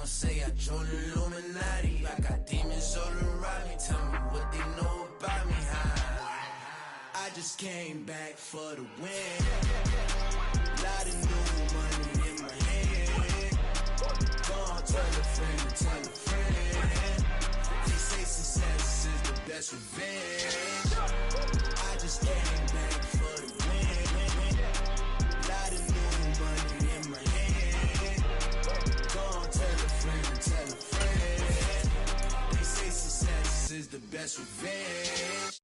gon' say I joined the Illuminati. I got demons all around me. Tell me what they know about me. I just came back for the win. Lot of new money in my hand. Gone tell a friend to tell a friend. They say success is the best revenge. I just came back for the win. Lot of new money in my hand. Gone tell a friend to tell a friend. They say success is the best revenge.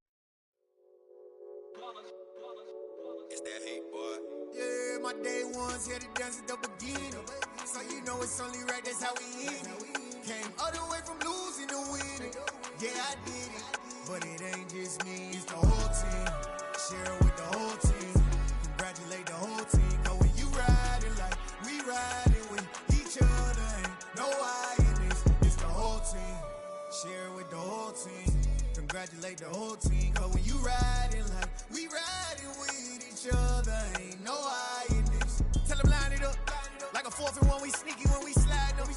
It's that hate, boy. Yeah, my day ones here to dance at the beginning. So you know it's only right, that's how we end it. Came all the way from losing to winning. Yeah, I did it. But it ain't just me, it's the whole team. Share it with the whole team. Congratulate the whole team. Cause when you riding like we riding with each other, ain't no I in this. It's the whole team. Share it with the whole team. Congratulate the whole team. Cause when you riding like we riding with each other, ain't no I in this. Tell them line it up. Like a 4th and 1, we sneaky when we slide them.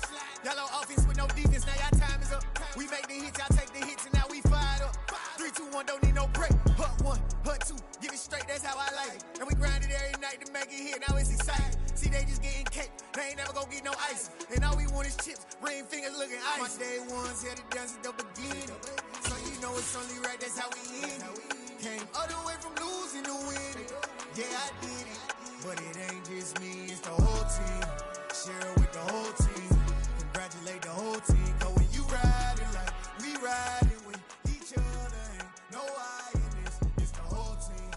Yellow offense with no defense, now y'all time is up. We make the hits, y'all take the hits, and now we fired up. 3, 2, 1, don't need no break. Hut 1, hut 2, give it straight, that's how I like it. And we grind it every night to make it hit, now it's exciting. See, they just getting cake, they ain't never gonna get no ice. And all we want is chips, ring fingers looking ice. My day ones here to dance at the beginning. So you know it's only right, that's how we end it. Came all the way from losing to winning. Yeah, I did it. But it ain't just me, it's the whole team. Share it with the whole team. Congratulate the whole team. Cause when you riding like we riding with each other, ain't no I in this. It's the whole team.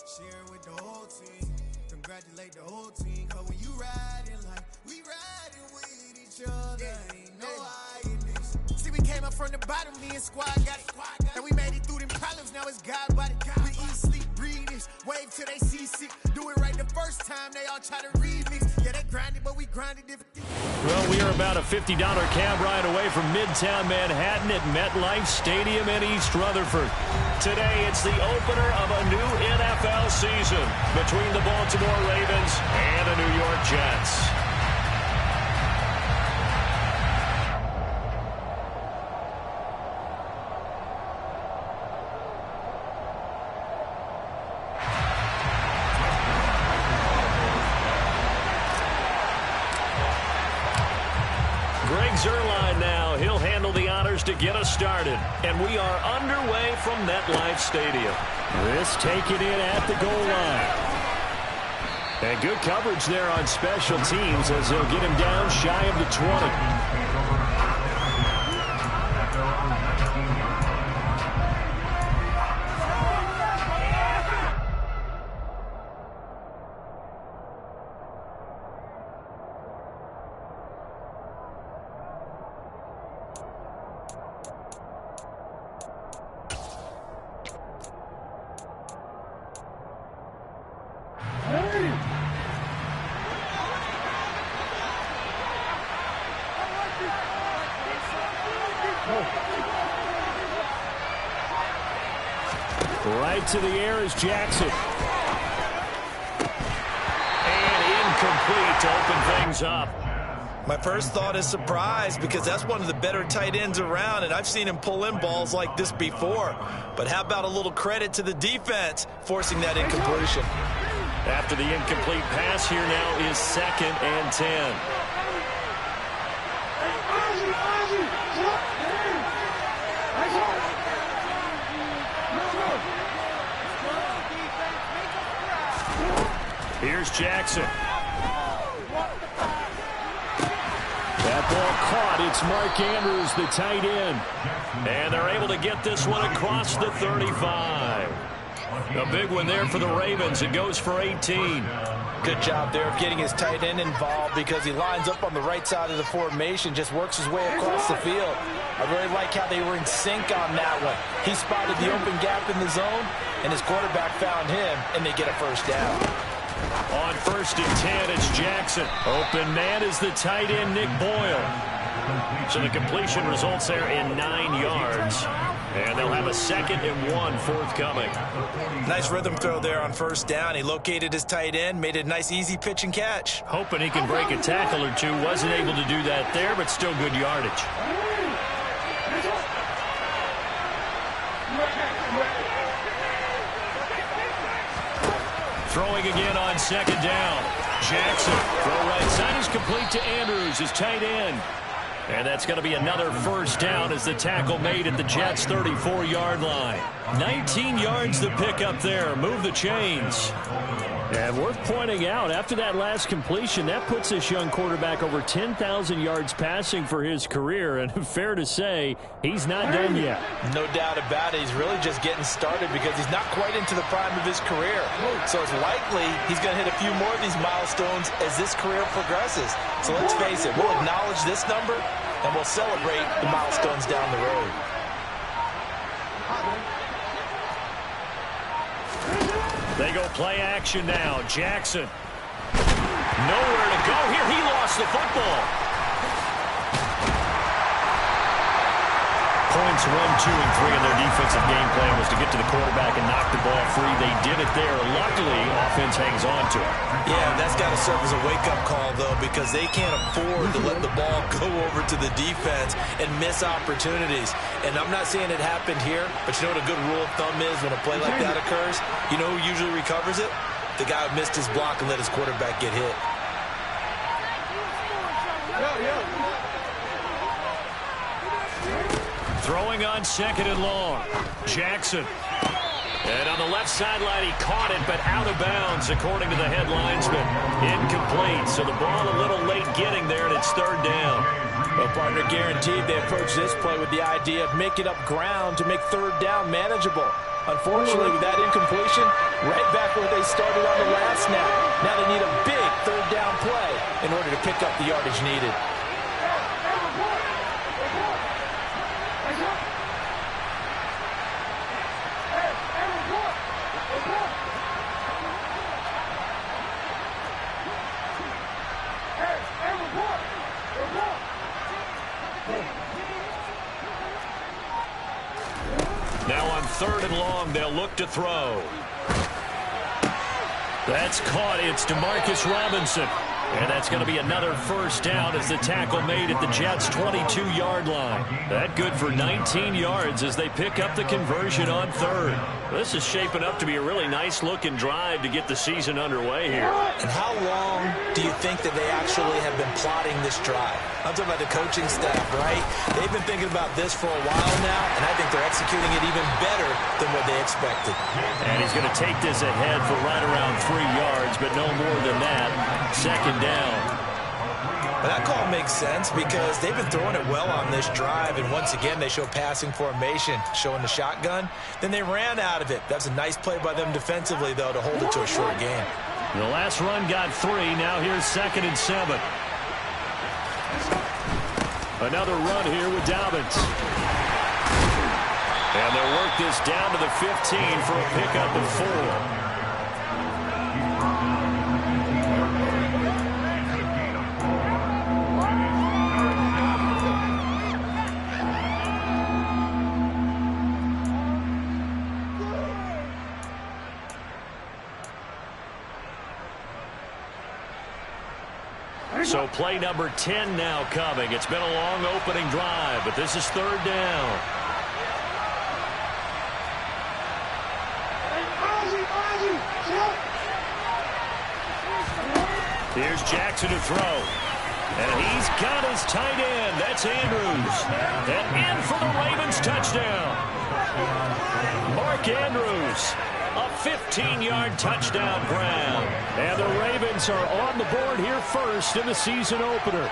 Share it with the whole team. Congratulate the whole team. Cause when you riding like we riding with each other, ain't no I in this. See, we came up from the bottom, me and squad got it. And we made it through them problems, now it's God body. We eat, sleep, breathe this. Wave till they see sick. Do it right the first time, they all try to remix. Yeah, they grinded, but we grinded different. Well, we are about a $50 cab ride away from Midtown Manhattan at MetLife Stadium in East Rutherford. Today, it's the opener of a new NFL season between the Baltimore Ravens and the New York Jets. Zerline now. He'll handle the honors to get us started. And we are underway from MetLife Stadium. This taken in at the goal line. And good coverage there on special teams as they'll get him down shy of the 20. Right to the air is Jackson. And incomplete to open things up. My first thought is surprise because that's one of the better tight ends around, and I've seen him pull in balls like this before. But how about a little credit to the defense forcing that incompletion? After the incomplete pass, here now is 2nd and 10. Here's Jackson. That ball caught. It's Mark Andrews, the tight end. And they're able to get this one across the 35. A big one there for the Ravens. It goes for 18. Good job there of getting his tight end involved because he lines up on the right side of the formation, just works his way across the field. I really like how they were in sync on that one. He spotted the open gap in the zone, and his quarterback found him, and they get a first down. On 1st and 10, it's Jackson. Open man is the tight end, Nick Boyle. So the completion results there in 9 yards. And they'll have a 2nd and 1 forthcoming. Nice rhythm throw there on first down. He located his tight end, made it a nice, easy pitch and catch. Hoping he can break a tackle or two. Wasn't able to do that there, but still good yardage. Throwing again on 2nd down. Jackson, throw right side is complete to Andrews, his tight end. And that's going to be another first down as the tackle made at the Jets' 34-yard line. 19 yards to pick up there. Move the chains. And worth pointing out, after that last completion, that puts this young quarterback over 10,000 yards passing for his career. And fair to say, he's not done yet. No doubt about it. He's really just getting started because he's not quite into the prime of his career. So it's likely he's going to hit a few more of these milestones as this career progresses. So let's face it, we'll acknowledge this number and we'll celebrate the milestones down the road. They go play action now. Jackson. Nowhere to go here. He lost the football. Points 1, 2, and 3 in their defensive game plan was to get to the quarterback and knock the ball free. They did it there. Luckily, offense hangs on to it. Yeah, that's got to serve as a wake-up call, though, because they can't afford to let the ball go over to the defense and miss opportunities. And I'm not saying it happened here, but you know what a good rule of thumb is when a play like that occurs? You know who usually recovers it? The guy who missed his block and let his quarterback get hit. Throwing on 2nd and long. Jackson. And on the left sideline, he caught it, but out of bounds, according to the head linesman. Incomplete, so the ball a little late getting there, and it's 3rd down. Well, partner, guaranteed they approach this play with the idea of making up ground to make 3rd down manageable. Unfortunately, with that incompletion, right back where they started on the last snap. Now they need a big 3rd down play in order to pick up the yardage needed. Now on 3rd and long, they'll look to throw. That's caught. It's DeMarcus Robinson. And that's going to be another first down as the tackle made at the Jets' 22-yard line. That good for 19 yards as they pick up the conversion on 3rd. This is shaping up to be a really nice-looking drive to get the season underway here. And how long do you think that they actually have been plotting this drive? I'm talking about the coaching staff, right? They've been thinking about this for a while now, and I think they're executing it even better than what they expected. And he's going to take this ahead for right around 3 yards, but no more than that. 2nd down. Well, that call makes sense because they've been throwing it well on this drive, and once again they show passing formation, showing the shotgun. Then they ran out of it. That's a nice play by them defensively, though, to hold it to a short game. The last run got 3. Now here's 2nd and 7. Another run here with Dobbins. And they'll work this down to the 15 for a pickup of 4. So play number 10 now coming. It's been a long opening drive, but this is 3rd down. Here's Jackson to throw. And he's got his tight end. That's Andrews. And in for the Ravens touchdown. Mark Andrews. A 15-yard touchdown grab. And the Ravens are on the board here first in the season opener.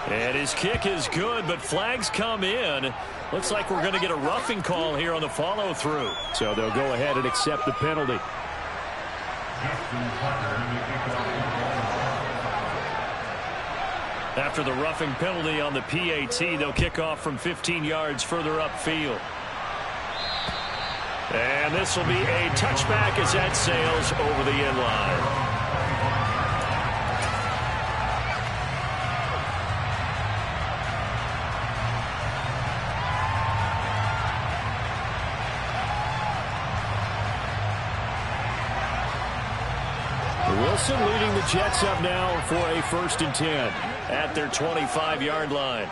And his kick is good, but flags come in. Looks like we're going to get a roughing call here on the follow-through. So they'll go ahead and accept the penalty. After the roughing penalty on the PAT, they'll kick off from 15 yards further upfield. And this will be a touchback as that sails over the end line. Wilson leading the Jets up now for a 1st and 10 at their 25-yard line.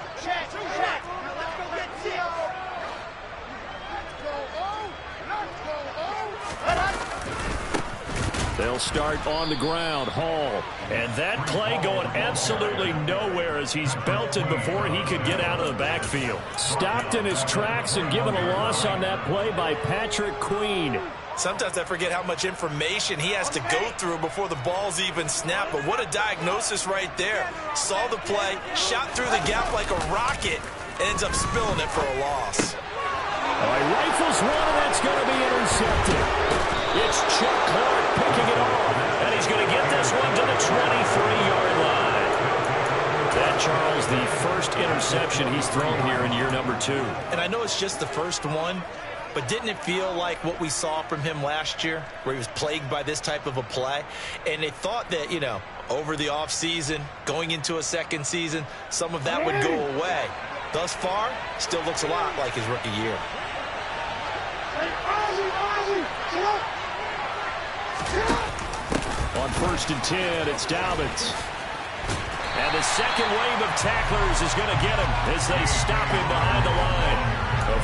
They'll start on the ground. Hall. And that play going absolutely nowhere as he's belted before he could get out of the backfield. Stopped in his tracks and given a loss on that play by Patrick Queen. Sometimes I forget how much information he has to go through before the ball's even snapped. But what a diagnosis right there. Saw the play, shot through the gap like a rocket, and ends up spilling it for a loss. All right, rifles one, and that's going to be intercepted. It's Chuck Clark picking it off, and he's going to get this one to the 23-yard line. That, Charles, the first interception he's thrown here in year number 2. And I know it's just the first one, but didn't it feel like what we saw from him last year, where he was plagued by this type of a play? And they thought that, you know, over the offseason, going into a second season, some of that would go away. Thus far, still looks a lot like his rookie year. On 1st and 10, it's Dobbins. And the second wave of tacklers is going to get him as they stop him behind the line.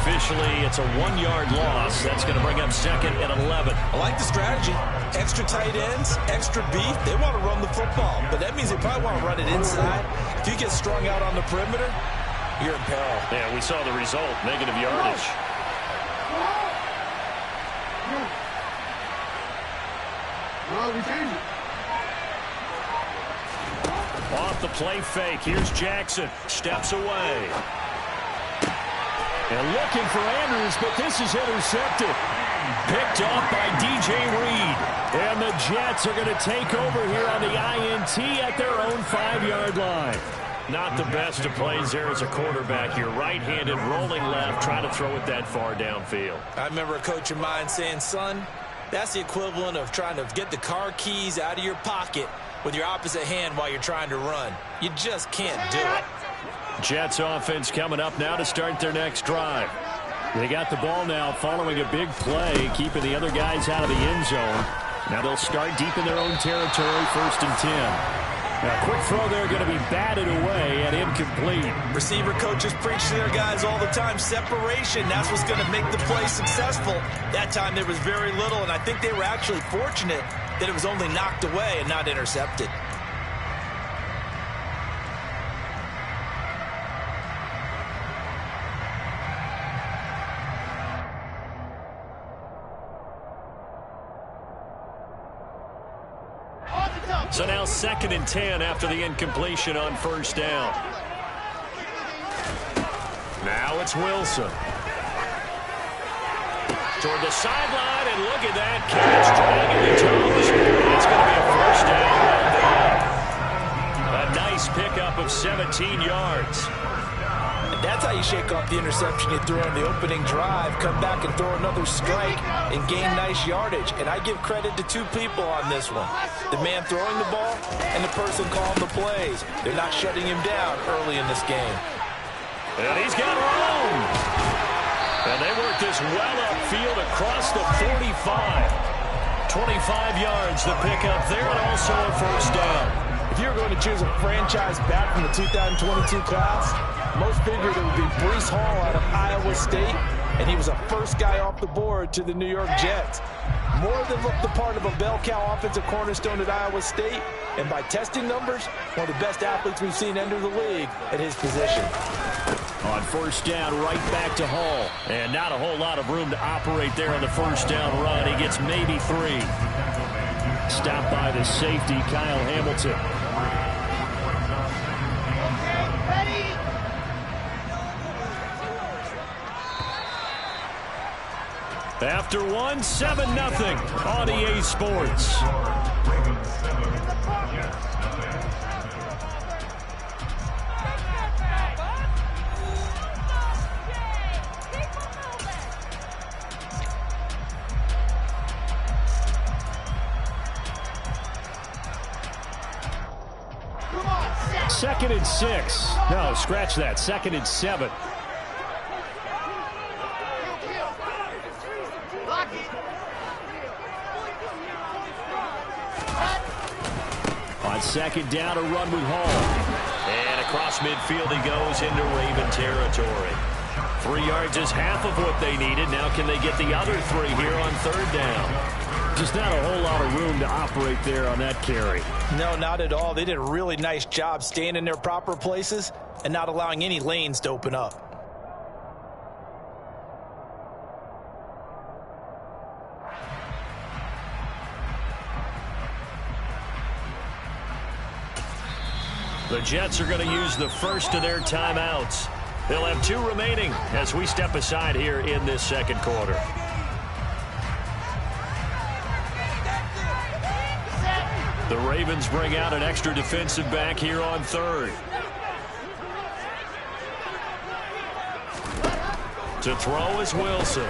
Officially, it's a 1-yard loss. That's going to bring up 2nd and 11. I like the strategy. Extra tight ends, extra beef. They want to run the football, but that means they probably want to run it inside. If you get strung out on the perimeter, you're in peril. Yeah, we saw the result, negative yardage. Off the play fake. Here's Jackson. Steps away. And looking for Andrews, but this is intercepted. Picked off by DJ Reed. And the Jets are going to take over here on the INT at their own 5-yard line. Not the best of plays there as a quarterback. You're right-handed, rolling left, trying to throw it that far downfield. I remember a coach of mine saying, son, that's the equivalent of trying to get the car keys out of your pocket with your opposite hand while you're trying to run. You just can't do it. Jets offense coming up now to start their next drive. They got the ball now following a big play, keeping the other guys out of the end zone. Now they'll start deep in their own territory, 1st and 10. Now, a quick throw there going to be batted away and incomplete. Receiver coaches preach to their guys all the time. Separation, that's what's going to make the play successful. That time there was very little, and I think they were actually fortunate that it was only knocked away and not intercepted. So now 2nd and 10 after the incompletion on 1st down. Now it's Wilson. Toward the sideline, and look at that catch, dragging the toes. It's going to be a 1st down. A nice pickup of 17 yards. That's how you shake off the interception you threw on the opening drive, come back and throw another strike and gain nice yardage. And I give credit to 2 people on this one. The man throwing the ball and the person calling the plays. They're not shutting him down early in this game. And he's got room. And they work this well upfield across the 45. 25 yards the pickup there, and also a 1st down. If you're going to choose a franchise back from the 2022 class, most figured it would be Breece Hall out of Iowa State, and he was a first guy off the board to the New York Jets. More than looked the part of a bell cow offensive cornerstone at Iowa State, and by testing numbers, one of the best athletes we've seen enter the league at his position. On 1st down, right back to Hall. And not a whole lot of room to operate there on the 1st down run. He gets maybe 3. Stopped by the safety, Kyle Hamilton. After 1, 7-0 on EA Sports. Second and 6. No, scratch that. 2nd and 7. second down to run with Hall. And across midfield he goes into Raven territory. 3 yards is half of what they needed. Now can they get the other 3 here on third down? Just not a whole lot of room to operate there on that carry. No, not at all. They did a really nice job staying in their proper places and not allowing any lanes to open up. The Jets are going to use the first of their timeouts. They'll have 2 remaining as we step aside here in this second quarter. The Ravens bring out an extra defensive back here on third. To throw is Wilson.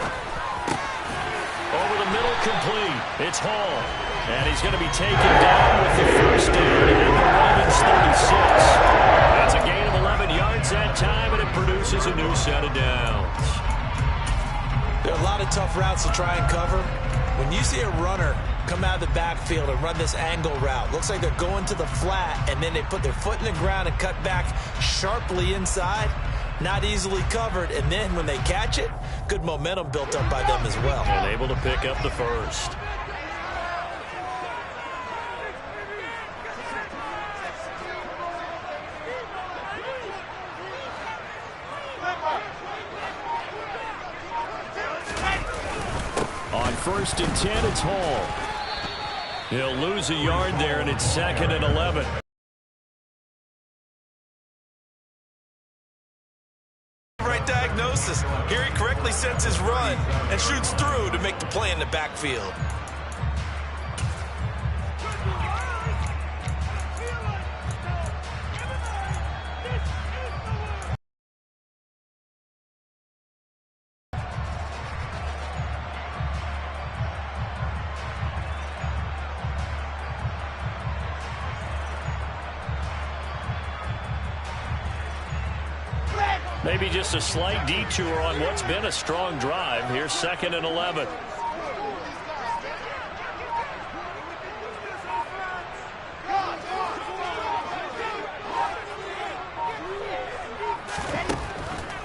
Over the middle, complete. It's Hall. And he's going to be taken down with the first down at the Ravens 36. That's a gain of 11 yards that time, and it produces a new set of downs. There are a lot of tough routes to try and cover. When you see a runner come out of the backfield and run this angle route, looks like they're going to the flat, and then they put their foot in the ground and cut back sharply inside. Not easily covered, and then when they catch it, good momentum built up by them as well. And able to pick up the first. On 1st and 10, it's Hall. He'll lose a yard there, and it's 2nd and 11. Right diagnosis. Here he correctly sets his run and shoots through to make the play in the backfield. Maybe just a slight detour on what's been a strong drive. Here's 2nd and 11.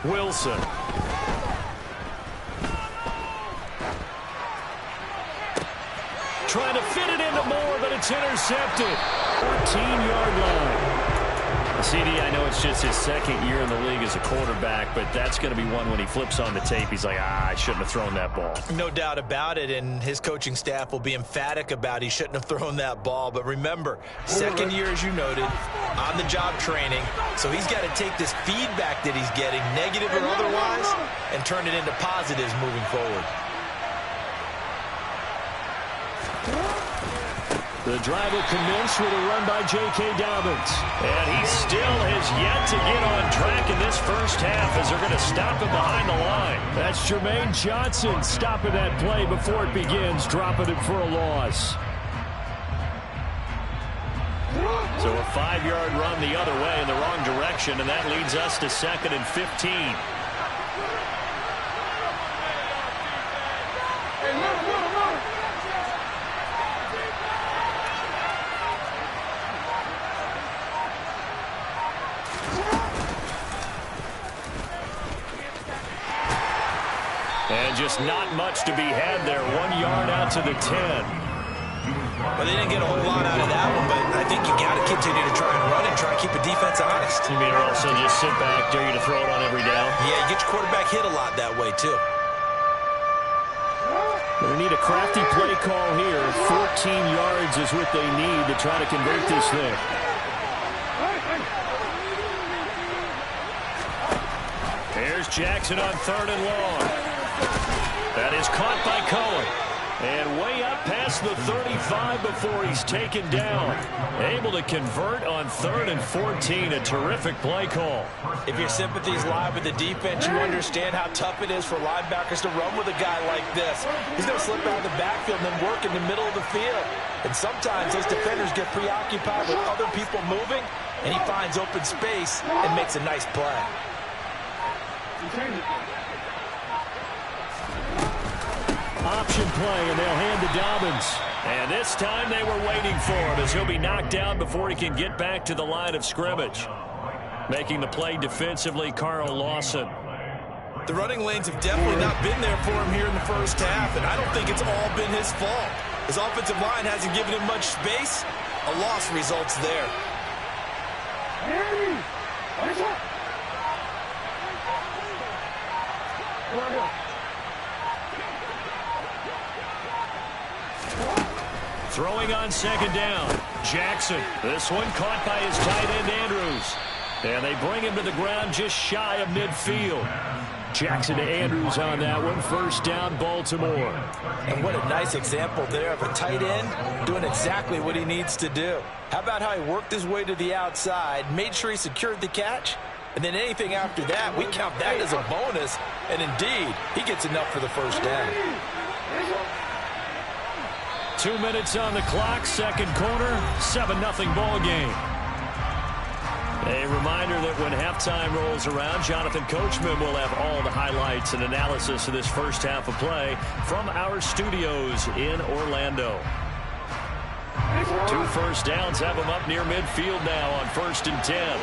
Wilson. Trying to fit it into Moore, but it's intercepted. 14-yard line. CD, I know it's just his 2nd year in the league as a quarterback, but that's going to be one when he flips on the tape. He's like, I shouldn't have thrown that ball. No doubt about it, and his coaching staff will be emphatic about he shouldn't have thrown that ball. But remember, 2nd year, as you noted, on-the-job training, so he's got to take this feedback that he's getting, negative or otherwise, and turn it into positives moving forward. The drive will commence with a run by J.K. Dobbins. And he still has yet to get on track in this first half as they're going to stop him behind the line. That's Jermaine Johnson stopping that play before it begins, dropping it for a loss. So a 5-yard run the other way in the wrong direction, and that leads us to 2nd and 15. And just not much to be had there. 1 yard out to the 10. Well, they didn't get a whole lot out of that one, but I think you got to continue to try and run and try and keep the defense honest. You mean also just sit back, dare you to throw it on every down? Yeah, you get your quarterback hit a lot that way, too. They need a crafty play call here. 14 yards is what they need to try to convert this thing. Here's Jackson on 3rd and long. That is caught by Cohen. And way up past the 35 before he's taken down. Able to convert on 3rd and 14. A terrific play call. If your sympathies lie with the defense, you understand how tough it is for linebackers to run with a guy like this. He's going to slip out of the backfield and then work in the middle of the field. And sometimes those defenders get preoccupied with other people moving, and he finds open space and makes a nice play. Option option play, and they'll hand to Dobbins. And this time they were waiting for him as he'll be knocked down before he can get back to the line of scrimmage. Making the play defensively, Carl Lawson. The running lanes have definitely not been there for him here in the first half, and I don't think it's all been his fault. His offensive line hasn't given him much space. A loss results there. Throwing on second down. Jackson. This one caught by his tight end, Andrews. And they bring him to the ground just shy of midfield. Jackson to Andrews on that one. First down, Baltimore. And what a nice example there of a tight end doing exactly what he needs to do. How about how he worked his way to the outside, made sure he secured the catch, and then anything after that, we count that as a bonus. And indeed, he gets enough for the first down. 2 minutes on the clock, second quarter, 7-0 ball game. A reminder that when halftime rolls around, Jonathan Coachman will have all the highlights and analysis of this first half of play from our studios in Orlando. 2 first downs have them up near midfield now on 1st and 10.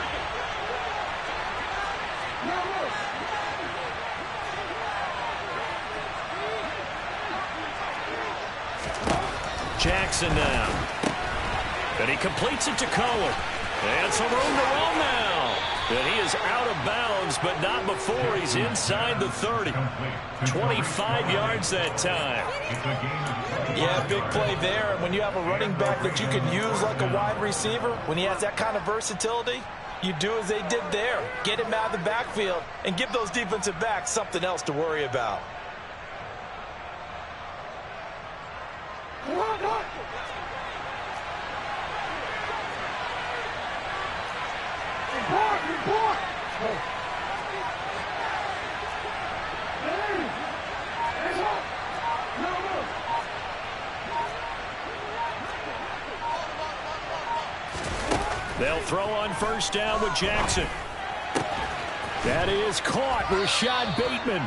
Jackson now. And he completes it to Cohen. And some room to run now. And he is out of bounds, but not before he's inside the 30. 25 yards that time. Yeah, big play there. And when you have a running back that you can use like a wide receiver, when he has that kind of versatility, you do as they did there. Get him out of the backfield and give those defensive backs something else to worry about. They'll throw on first down with Jackson. That is caught. Rashad Bateman.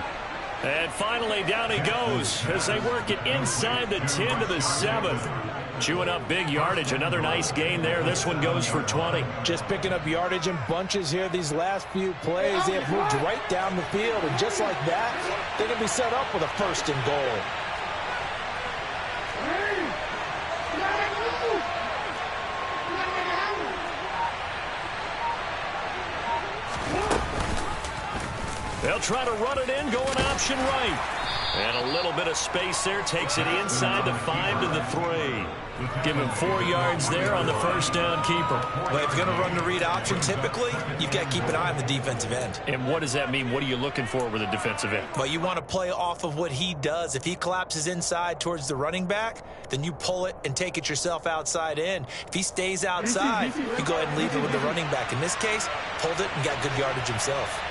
And finally down he goes as they work it inside the 10 to the 7. Chewing up big yardage. Another nice gain there. This one goes for 20. Just picking up yardage in bunches here these last few plays. They have moved right down the field, and just like that, they can be set up with a 1st and goal. They'll try to run it in, going option right. And a little bit of space there, takes it inside the 5 to the 3. Give him 4 yards there on the first down keeper. Well, if you're going to run the read option, typically, you've got to keep an eye on the defensive end. And what does that mean? What are you looking for with a defensive end? Well, you want to play off of what he does. If he collapses inside towards the running back, then you pull it and take it yourself outside in. If he stays outside, you go ahead and leave it with the running back. In this case, pulled it and got good yardage himself.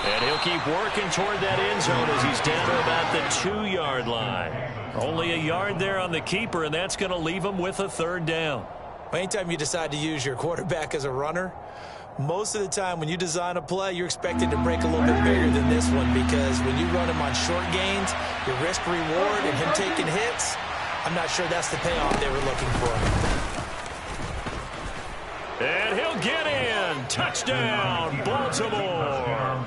And he'll keep working toward that end zone as he's down to about the 2-yard line. Only a yard there on the keeper, and that's going to leave him with a 3rd down. Anytime you decide to use your quarterback as a runner, most of the time when you design a play, you're expected to break a little bit bigger than this one, because when you run him on short gains, your risk-reward and him taking hits, I'm not sure that's the payoff they were looking for. And he'll get in. Touchdown, Baltimore.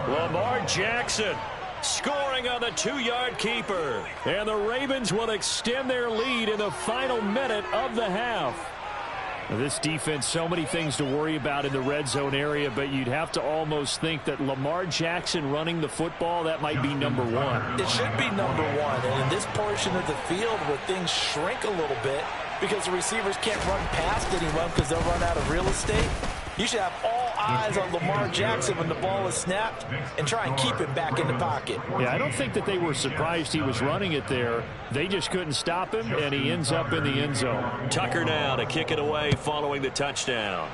Lamar Jackson scoring on the 2-yard keeper. And the Ravens will extend their lead in the final minute of the half. This defense, so many things to worry about in the red zone area, but you'd have to almost think that Lamar Jackson running the football, that might be number 1. It should be number 1. And in this portion of the field where things shrink a little bit because the receivers can't run past anyone because they'll run out of real estate, you should have all eyes on Lamar Jackson when the ball is snapped and try and keep him back in the pocket. Yeah, I don't think that they were surprised he was running it there. They just couldn't stop him, and he ends up in the end zone. Tucker now to kick it away following the touchdown.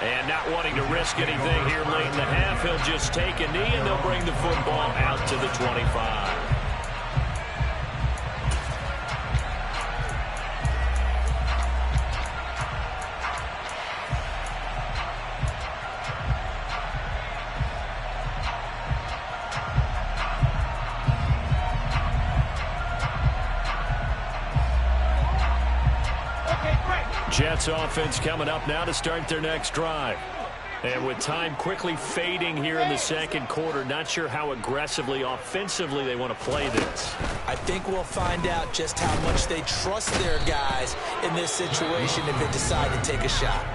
And not wanting to risk anything here late in the half, he'll just take a knee, and they'll bring the football out to the 25. Jets offense coming up now to start their next drive. And with time quickly fading here in the second quarter, not sure how aggressively, offensively they want to play this. I think we'll find out just how much they trust their guys in this situation if they decide to take a shot.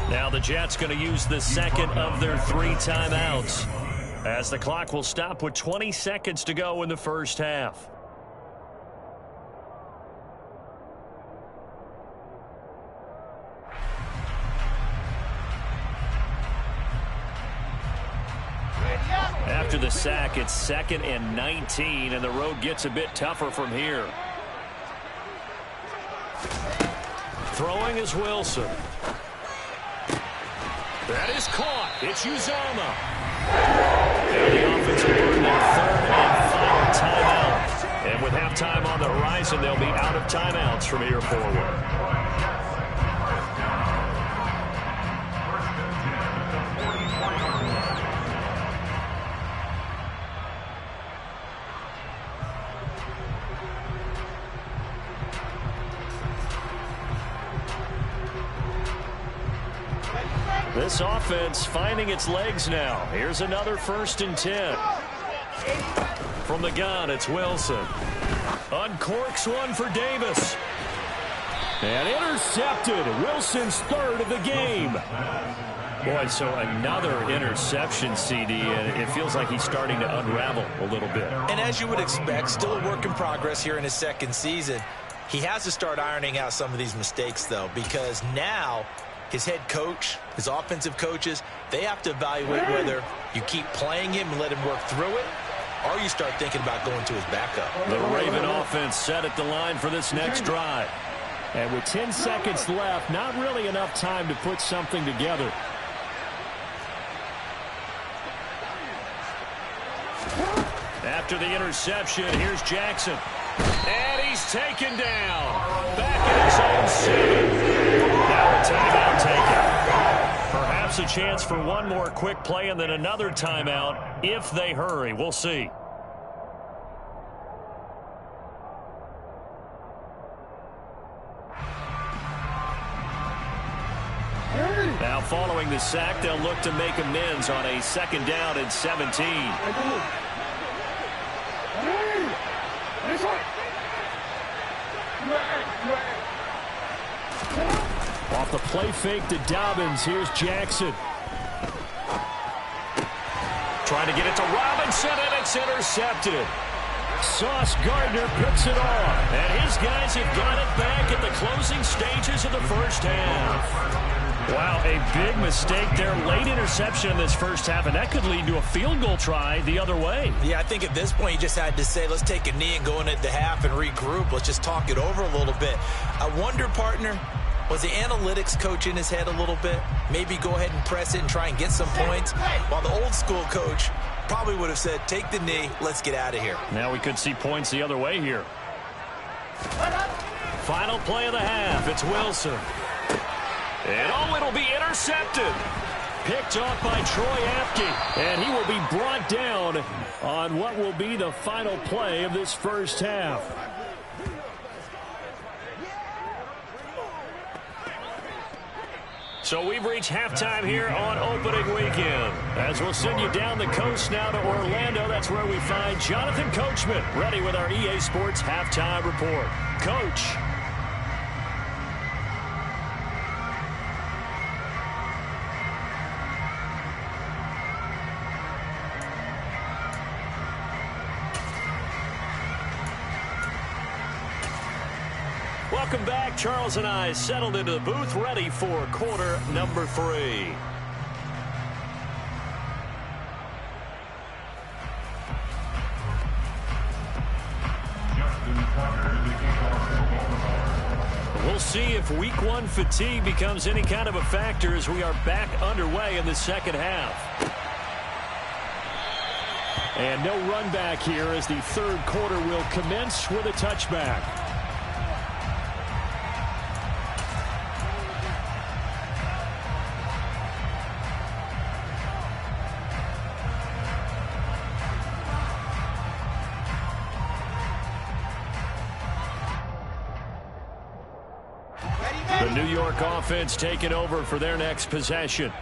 Now the Jets going to use the second of their 3 timeouts, as the clock will stop with 20 seconds to go in the first half. After the sack, it's 2nd and 19, and the road gets a bit tougher from here. Throwing is Wilson. That is caught. It's Uzomah. And the offense will burn their 3rd and final timeout. And with halftime on the horizon, they'll be out of timeouts from here forward. This offense finding its legs now. Here's another 1st and 10. From the gun, it's Wilson. Uncorks one for Davis. And intercepted. Wilson's 3rd of the game. Boy, so another interception, CD, and it feels like he's starting to unravel a little bit. And as you would expect, still a work in progress here in his 2nd season. He has to start ironing out some of these mistakes, though, because now his head coach, his offensive coaches, they have to evaluate whether you keep playing him and let him work through it, or you start thinking about going to his backup. The Raven offense set at the line for this next drive. And with 10 seconds left, not really enough time to put something together. After the interception, here's Jackson. And he's taken down. Back in his own 7. Now a timeout taken. Perhaps a chance for one more quick play and then another timeout if they hurry. We'll see. Now following the sack, they'll look to make amends on a 2nd down and 17. Off the play fake to Dobbins. Here's Jackson. Trying to get it to Robinson, and it's intercepted. Sauce Gardner picks it off. And his guys have got it back at the closing stages of the first half. Wow, a big mistake there. Late interception in this first half, and that could lead to a field goal try the other way. Yeah, I think at this point you just had to say, let's take a knee and go into the half and regroup. Let's just talk it over a little bit. I wonder, partner, was the analytics coach in his head a little bit? Maybe go ahead and press it and try and get some points, while the old school coach probably would have said, take the knee, let's get out of here. Now we could see points the other way here. Final play of the half. It's Wilson. And oh, it'll be intercepted. Picked off by Troy Apke. And he will be brought down on what will be the final play of this first half. So we've reached halftime here on opening weekend. As we'll send you down the coast now to Orlando, that's where we find Jonathan Coachman ready with our EA Sports halftime report. Coach. Welcome back. Charles and I settled into the booth, ready for quarter number 3. We'll see if week 1 fatigue becomes any kind of a factor as we are back underway in the second half. And no run back here as the third quarter will commence with a touchback. Ready, The New York offense taking over for their next possession.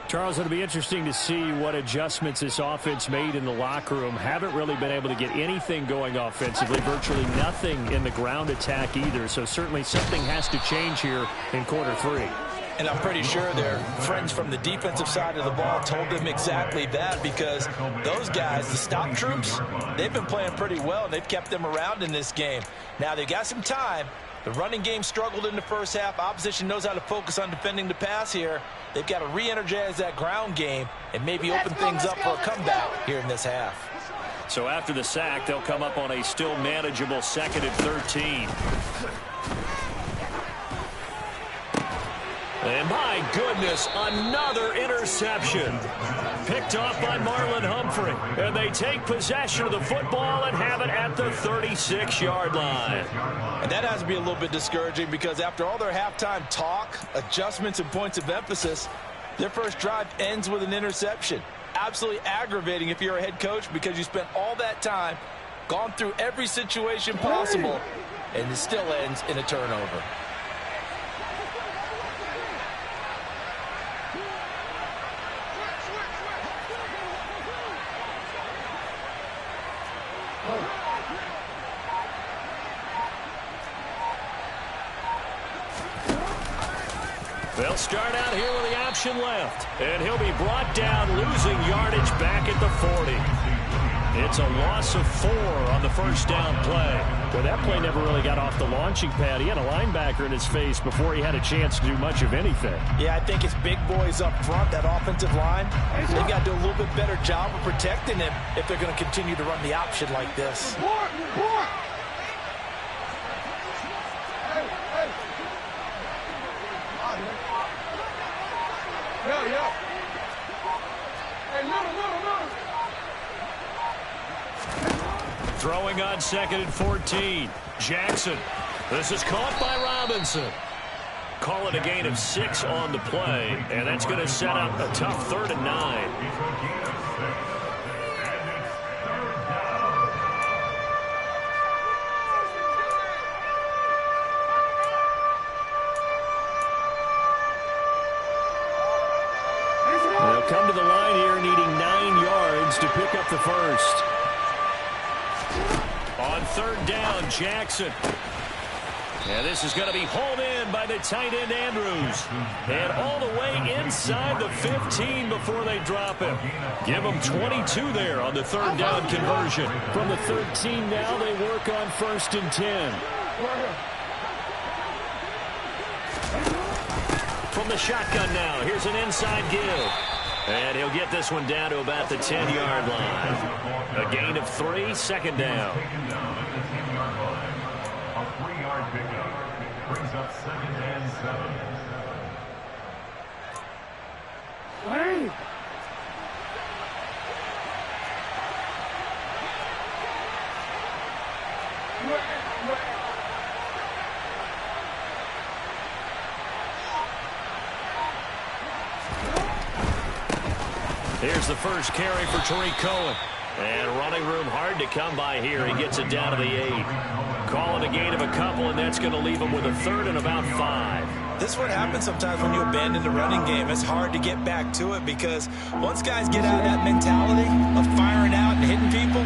Charles, it'll be interesting to see what adjustments this offense made in the locker room. Haven't really been able to get anything going offensively, virtually nothing in the ground attack either. So certainly something has to change here in quarter 3. And I'm pretty sure their friends from the defensive side of the ball told them exactly that, because those guys, the stop troops, they've been playing pretty well, and they've kept them around in this game. Now they've got some time. The running game struggled in the first half. Opposition knows how to focus on defending the pass here. They've got to re-energize that ground game and maybe open things up for a comeback here in this half. So after the sack, they'll come up on a still manageable 2nd and 13. And my goodness, another interception. Picked off by Marlon Humphrey. And they take possession of the football and have it at the 36-yard line. And that has to be a little bit discouraging, because after all their halftime talk, adjustments, and points of emphasis, their first drive ends with an interception. Absolutely aggravating if you're a head coach, because you spent all that time, gone through every situation possible, and it still ends in a turnover. They'll start out here with the option left. And he'll be brought down, losing yardage back at the 40. It's a loss of 4 on the first down play. Well, that play never really got off the launching pad. He had a linebacker in his face before he had a chance to do much of anything. Yeah, I think his big boys up front, that offensive line, they've got to do a little bit better job of protecting him if they're going to continue to run the option like this. Throwing on 2nd and 14. Jackson. This is caught by Robinson. Call it a gain of 6 on the play, and that's going to set up a tough 3rd and 9. They'll come to the line here needing 9 yards to pick up the first. On 3rd down, Jackson. And this is going to be hauled in by the tight end, Andrews. And all the way inside the 15 before they drop him. Give them 22 there on the 3rd down conversion. From the 13 now, they work on 1st and 10. From the shotgun now, here's an inside give. And he'll get this one down to about the 10-yard line. A gain of 3, 2nd down. A 3-yard pickup brings up 2nd and 7. Here's the first carry for Tariq Cohen. And running room hard to come by here. He gets it down to the 8. Call it a gain of a couple, and that's going to leave him with a 3rd and about 5. This is what happens sometimes when you abandon the running game. It's hard to get back to it, because once guys get out of that mentality of firing out and hitting people,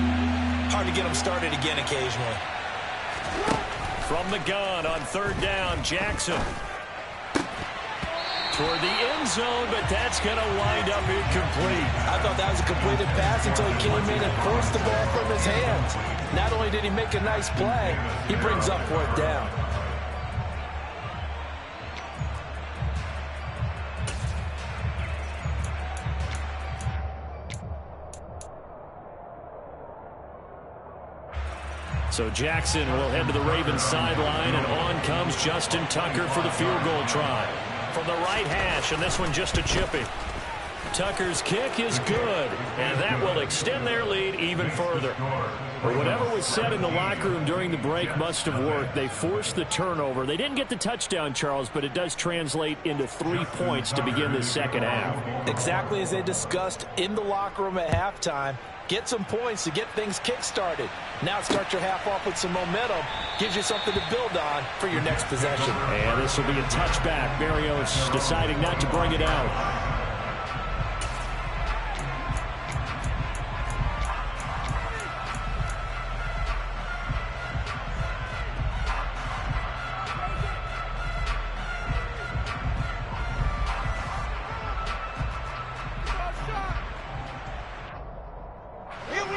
hard to get them started again occasionally. From the gun on 3rd down, Jackson. Toward the end zone, but that's going to wind up incomplete. I thought that was a completed pass until he came in and forced the ball from his hands. Not only did he make a nice play, he brings up 4th down. So Jackson will head to the Ravens sideline, and on comes Justin Tucker for the field goal try. From the right hash, and this one just a chippy. Tucker's kick is good, and that will extend their lead even further. Or whatever was said in the locker room during the break must have worked. They forced the turnover. They didn't get the touchdown, Charles, but it does translate into 3 points to begin the second half. Exactly as they discussed in the locker room at halftime. get some points to get things kick-started. Now start your half off with some momentum. Gives you something to build on for your next possession. And this will be a touchback. Berrios deciding not to bring it out.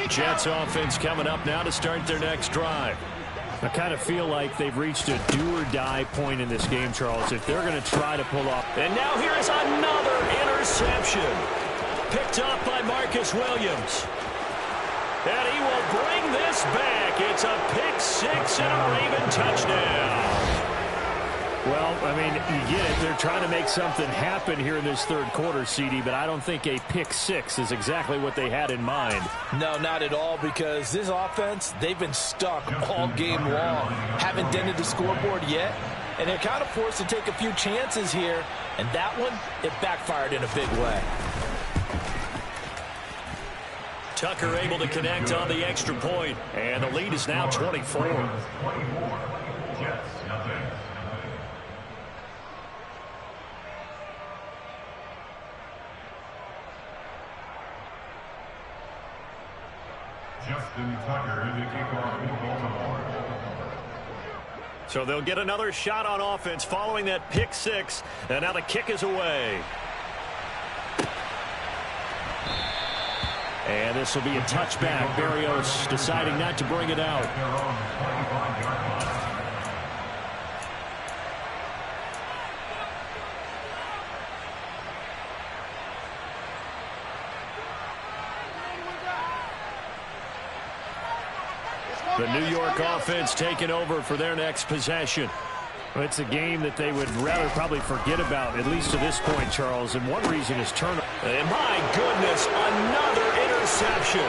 Jets offense coming up now to start their next drive. I kind of feel like they've reached a do-or-die point in this game, Charles, if they're going to try to pull off. And now here's another interception. Picked up by Marcus Williams. And he will bring this back. It's a pick six and a Raven touchdown. Well, I mean, you get it. They're trying to make something happen here in this third quarter, CD, but I don't think a pick six is exactly what they had in mind. No, not at all, because this offense, they've been stuck all game long. Haven't dented the scoreboard yet, and they're kind of forced to take a few chances here, and that one, it backfired in a big way. Tucker able to connect on the extra point, and the lead is now 24. Jets, nothing. Justin Tucker in the kickoff in Baltimore. So they'll get another shot on offense following that pick six, and now the kick is away. And this will be a touchback. Berrios deciding not to bring it out. The New York offense taking over for their next possession. Well, it's a game that they would rather probably forget about, at least to this point, Charles. And one reason is turnover. And my goodness, another interception.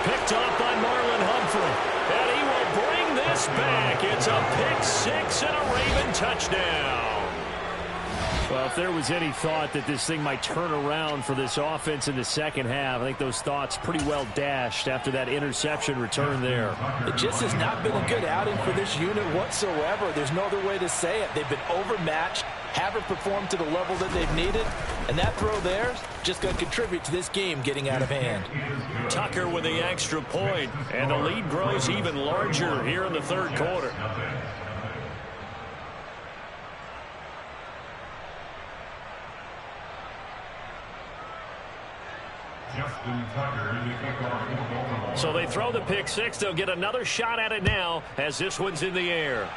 Picked off by Marlon Humphrey. And he will bring this back. It's a pick six and a Raven touchdown. Well, if there was any thought that this thing might turn around for this offense in the second half, I think those thoughts pretty well dashed after that interception return there. It just has not been a good outing for this unit whatsoever. There's no other way to say it. They've been overmatched, haven't performed to the level that they've needed, and that throw there is just going to contribute to this game getting out of hand. Tucker with the extra point, and the lead grows even larger here in the third quarter. So they throw the pick six. They'll get another shot at it now as this one's in the air.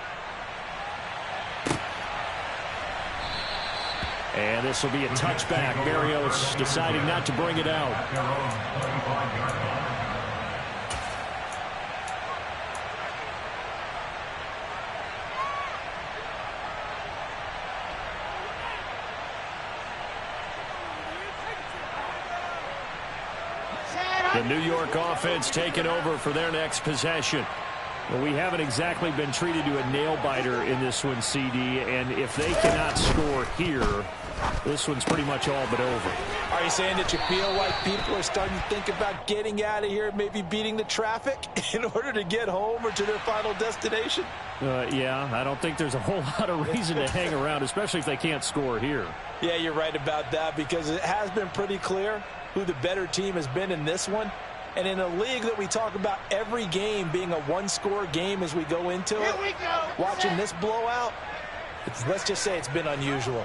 And this will be a touchback. Berrios deciding not to bring it out. The New York offense taking over for their next possession. Well, we haven't exactly been treated to a nail-biter in this one, CD, and if they cannot score here, this one's pretty much all but over. Are you saying that you feel like people are starting to think about getting out of here, maybe beating the traffic in order to get home or to their final destination? Yeah, I don't think there's a whole lot of reason to hang around, especially if they can't score here. Yeah, you're right about that, because it has been pretty clear who the better team has been in this one. And in a league that we talk about every game being a one-score game as we go into it, watching this blowout, let's just say it's been unusual.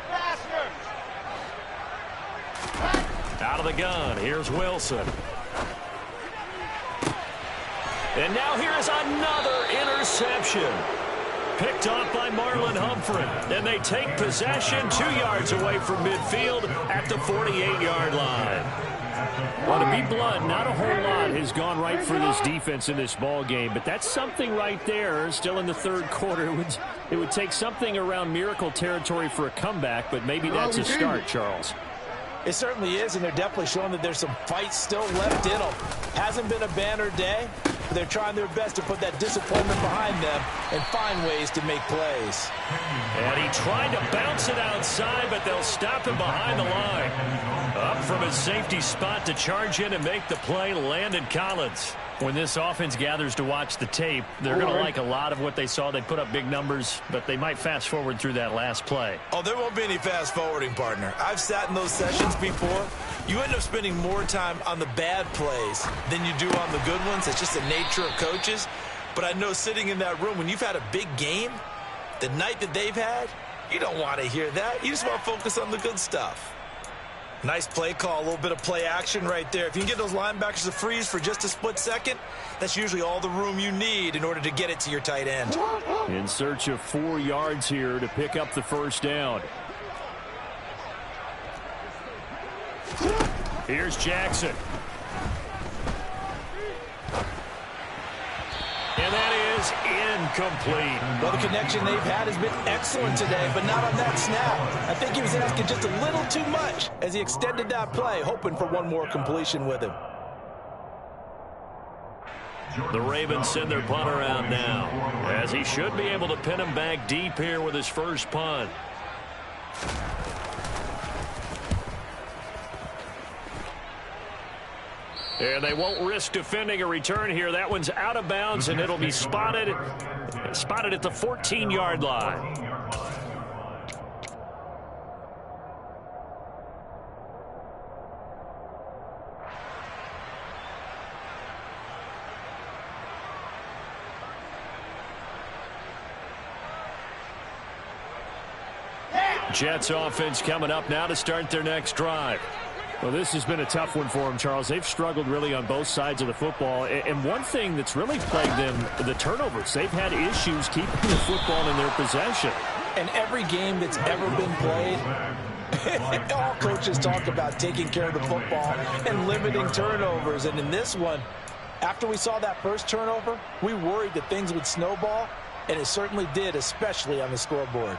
Out of the gun, here's Wilson. And now here's another interception. Picked off by Marlon Humphrey. And they take possession 2 yards away from midfield at the 48-yard line. Well, to be blunt, not a whole lot has gone right for this defense in this ball game, but that's something right there. Still in the third quarter, it would take something around miracle territory for a comeback, but maybe that's a start, Charles. It certainly is, and they're definitely showing that there's some fight still left in them. Hasn't been a banner day, but they're trying their best to put that disappointment behind them and find ways to make plays. And he tried to bounce it outside, but they'll stop him behind the line. Up from his safety spot to charge in and make the play. Landon Collins. When this offense gathers to watch the tape, they're going to like a lot of what they saw. They put up big numbers, but they might fast forward through that last play. Oh, there won't be any fast forwarding, partner. I've sat in those sessions before. You end up spending more time on the bad plays than you do on the good ones. It's just the nature of coaches. But I know sitting in that room, when you've had a big game, the night that they've had, you don't want to hear that. You just want to focus on the good stuff. Nice play call, a little bit of play action right there. If you can get those linebackers to freeze for just a split second, that's usually all the room you need in order to get it to your tight end. In search of 4 yards here to pick up the first down. Here's Jackson. And that is incomplete. Well, the connection they've had has been excellent today, but not on that snap. I think he was asking just a little too much as he extended that play, hoping for one more completion with him. The Ravens send their punter out now, as he should be able to pin him back deep here with his first punt. And they won't risk defending a return here. That one's out of bounds, and it'll be spotted at the 14-yard line. Jets offense coming up now to start their next drive. Well, this has been a tough one for them, Charles. They've struggled really on both sides of the football. And one thing that's really plagued them, the turnovers. They've had issues keeping the football in their possession. And every game that's ever been played, all coaches talk about taking care of the football and limiting turnovers. And in this one, after we saw that first turnover, we worried that things would snowball, and it certainly did, especially on the scoreboard.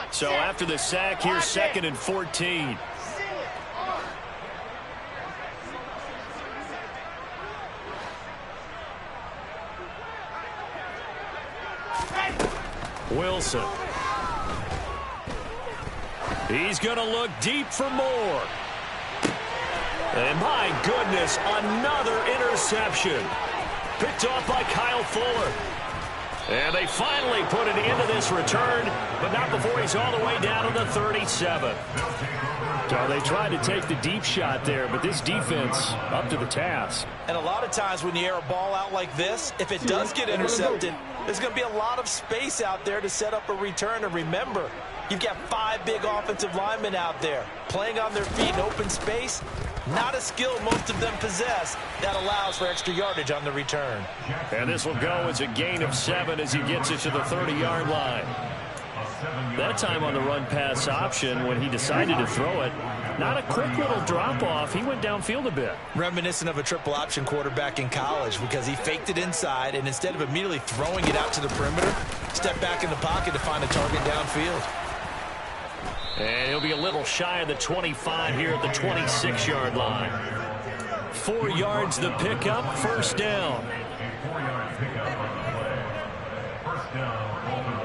So after the sack, here's 2nd and 14. Wilson. He's going to look deep for more. And my goodness, another interception. Picked off by Kyle Fuller. And they finally put an end to this return, but not before he's all the way down to the 37. So they tried to take the deep shot there, but this defense up to the task. And a lot of times when you air a ball out like this, if it does get intercepted, there's going to be a lot of space out there to set up a return. And remember, you've got 5 big offensive linemen out there playing on their feet in open space. Not a skill most of them possess that allows for extra yardage on the return. And this will go as a gain of 7 as he gets it to the 30-yard line. That time on the run-pass option, when he decided to throw it, not a quick little drop-off. He went downfield a bit. Reminiscent of a triple-option quarterback in college, because he faked it inside, and instead of immediately throwing it out to the perimeter, stepped back in the pocket to find a target downfield. And he'll be a little shy of the 25 here at the 26-yard line. 4 yards the pickup, first down. 4-yard pickup on the play. First down, Baltimore.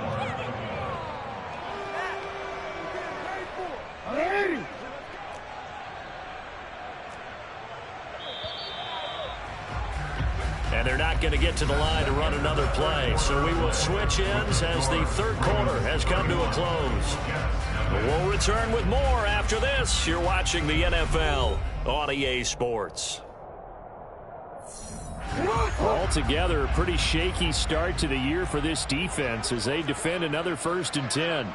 And they're not going to get to the line to run another play. So we will switch ends as the third quarter has come to a close. We'll return with more after this. You're watching the NFL on EA Sports. Altogether, a pretty shaky start to the year for this defense as they defend another 1st and 10.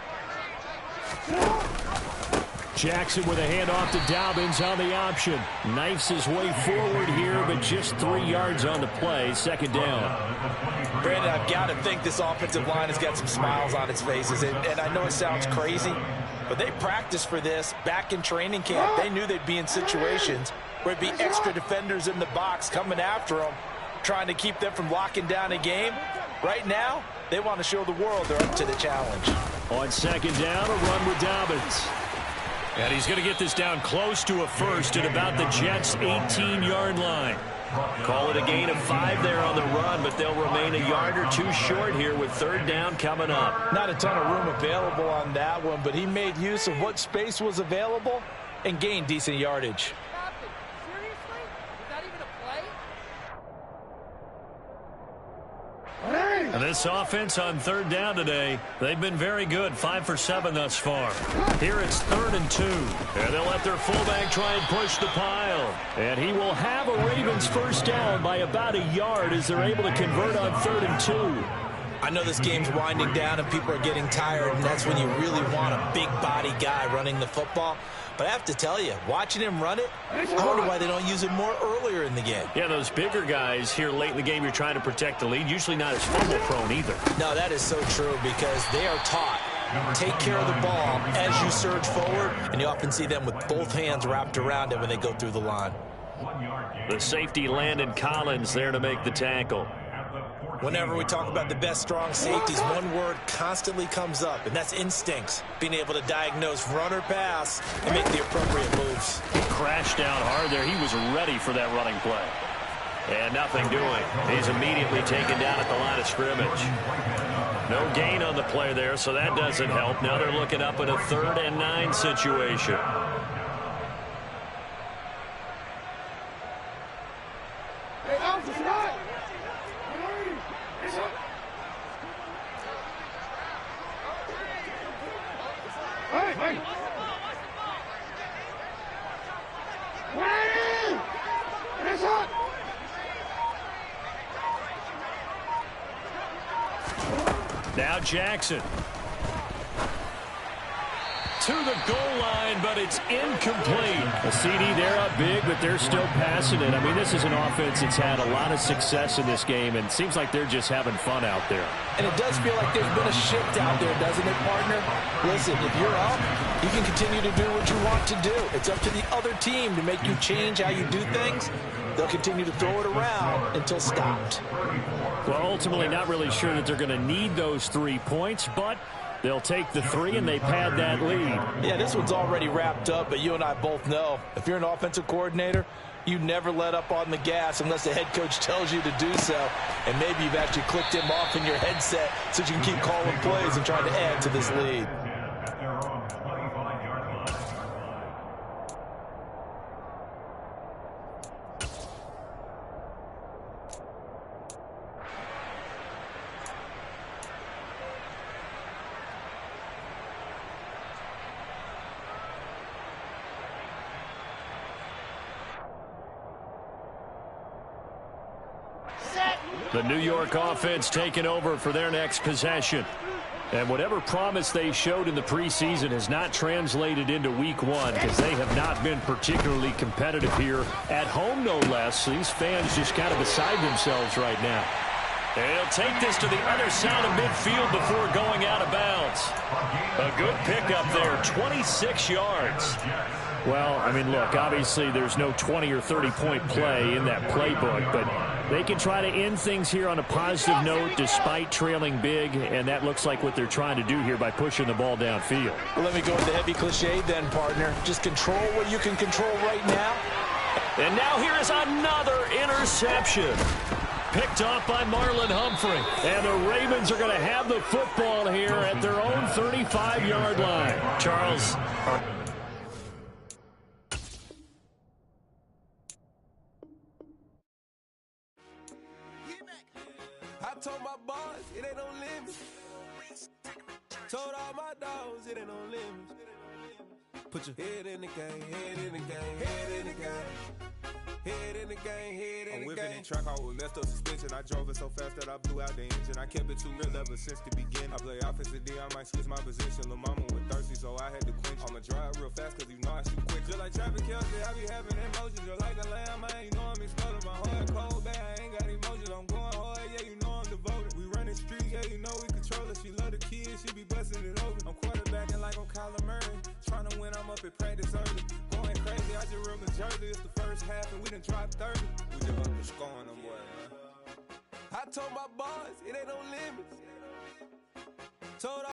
Jackson with a handoff to Dobbins on the option. Knifes his way forward here, but just 3 yards on the play. 2nd down. Brandon, I've got to think this offensive line has got some smiles on its faces. And I know it sounds crazy, but they practiced for this back in training camp. They knew they'd be in situations where it'd be extra defenders in the box coming after them, trying to keep them from locking down a game. Right now, they want to show the world they're up to the challenge. On 2nd down, a run with Dobbins. And he's going to get this down close to a first at about the Jets' 18-yard line. Call it a gain of 5 there on the run, but they'll remain a yard or 2 short here with 3rd down coming up. Not a ton of room available on that one, but he made use of what space was available and gained decent yardage. Seriously? Is that even a play? And this offense on 3rd down today, they've been very good, 5 for 7 thus far. Here it's 3rd and 2. And they'll let their fullback try and push the pile. And he will have a Ravens 1st down by about a yard as they're able to convert on 3rd and 2. I know this game's winding down and people are getting tired, and that's when you really want a big body guy running the football. But I have to tell you, watching him run it, I wonder why they don't use it more earlier in the game. Yeah, those bigger guys here late in the game, you're trying to protect the lead. Usually not as fumble prone either. No, that is so true because they are taught. Take care of the ball as you surge forward, and you often see them with both hands wrapped around it when they go through the line. The safety, Landon Collins, there to make the tackle. Whenever we talk about the best strong safeties, one word constantly comes up, and that's instincts. Being able to diagnose run or pass and make the appropriate moves. He crashed down hard there. He was ready for that running play. And nothing doing. He's immediately taken down at the line of scrimmage. No gain on the play there, so that doesn't help. Now they're looking up at a 3rd and 9 situation. Now Jackson. To the goal line, but it's incomplete. A CD, they're up big, but they're still passing it. I mean, this is an offense that's had a lot of success in this game, and it seems like they're just having fun out there. And it does feel like there's been a shift out there, doesn't it, partner? Listen, if you're up, you can continue to do what you want to do. It's up to the other team to make you change how you do things. They'll continue to throw it around until stopped. Well, ultimately, not really sure that they're going to need those 3 points, but they'll take the 3 and they pad that lead. Yeah, this one's already wrapped up, but you and I both know if you're an offensive coordinator, you never let up on the gas unless the head coach tells you to do so. And maybe you've actually clicked him off in your headset so you can keep calling plays and trying to add to this lead. The New York offense taking over for their next possession. And whatever promise they showed in the preseason has not translated into week 1 because they have not been particularly competitive here at home, no less. These fans just kind of beside themselves right now. And he'll take this to the other side of midfield before going out of bounds. A good pickup there, 26 yards. Well, I mean, look, obviously there's no 20 or 30-point play in that playbook, but they can try to end things here on a positive note despite trailing big, and that looks like what they're trying to do here by pushing the ball downfield. Well, let me go with the heavy cliche then, partner. Just control what you can control right now. And now here is another interception. Picked off by Marlon Humphrey. And the Ravens are going to have the football here at their own 35-yard line. Charles. I told my boss, it ain't no limits. Told all my dogs, it ain't no limits. Put your head in the game, head in the game, head in the game. Head in the game, head in the game. I'm whipping in track out with messed up suspension. I drove it so fast that I blew out the engine. I kept it too real ever since the beginning. I play offensive D, I might switch my position. Lil' mama was thirsty, so I had to quench. I'ma drive real fast, cause you know I shoot quick. Just like traffic Kelsey, I be having emotions. Just like a lamb, man, you know I'm exploding. My heart cold, bad, I ain't got emotions. I'm going hard, yeah, you know I'm devoted. We running streets, yeah, you know we control it. She love the kids, she be busting it over. I'm quarterbacking like I'm Kyler Murray. Trying to win, I'm up at practice early. Going crazy, I just real the jersey. It's the first half and we done dropped 30. We just up to scoring them, boy, man. I told my boys, it ain't no limits. Told